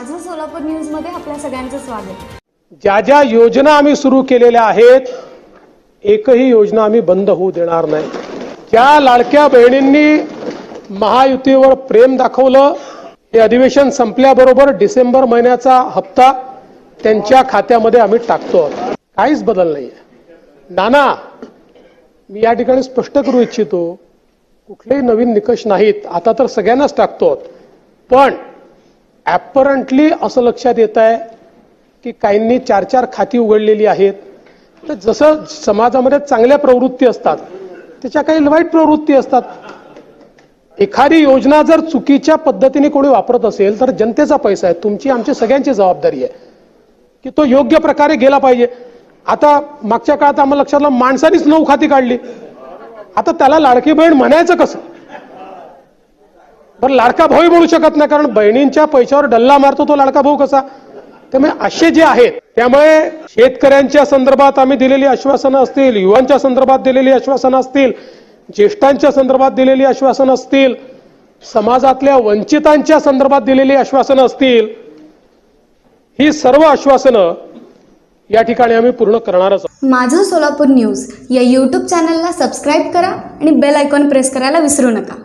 माझं सोलापूर न्यूज मध्ये आपल्या सगळ्यांचं स्वागत। ज्या ज्या योजना आम्ही सुरू केलेल्या आहेत एकही योजना आम्ही बंद होऊ देणार नाही। ज्या लाडक्या बहिणींनी महायुतीवर प्रेम दाखवलं हे अधिवेशन संपल्याबरोबर डिसेंबर महिन्याचा हप्ता त्यांच्या खात्यामध्ये आम्ही टाकतो। काहीच बदल नाहीये। नाना मी या ठिकाणी स्पष्ट करू इच्छितो कुठलेही नवीन निकष नाहीत। आता तर सगळ्यांनाच टाकतो पण ॲपरंटली असं लक्षात येत आहे की काहींनी 4-4 खाती उघडलेली आहेत। तर जसं समाजामध्ये चांगल्या प्रवृत्ती असतात त्याच्या काही वाईट प्रवृत्ती असतात। एखादी योजना जर चुकीच्या पद्धतीने कोणी वापरत असेल तर जनतेचा पैसा आहे, तुमची आमची सगळ्यांची जबाबदारी आहे की तो योग्य प्रकारे गेला पाहिजे। आता मागच्या काळात आम्हाला लक्षात आलं माणसानीच 9 खाती काढली, आता त्याला लाडकी बहीण म्हणायचं कसं? बरं लाडका भाऊ बोलू शकत नाही कारण बहिणींच्या पैशावर डल्ला मारतो तो लाडका भाऊ कसा? त्यामुळे असे जे आहेत त्यामुळे शेतकऱ्यांच्या संदर्भात आम्ही दिलेली आश्वासनं असतील, युवांच्या संदर्भात दिलेली आश्वासनं असतील, ज्येष्ठांच्या संदर्भात दिलेली आश्वासनं असतील, समाजातल्या वंचितांच्या संदर्भात दिलेली आश्वासनं असतील, ही सर्व आश्वासनं या ठिकाणी आम्ही पूर्ण करणारच आहोत। माझं सोलापूर न्यूज या YouTube चॅनलला सबस्क्राईब करा आणि बेल आयकॉन प्रेस करायला विसरू नका।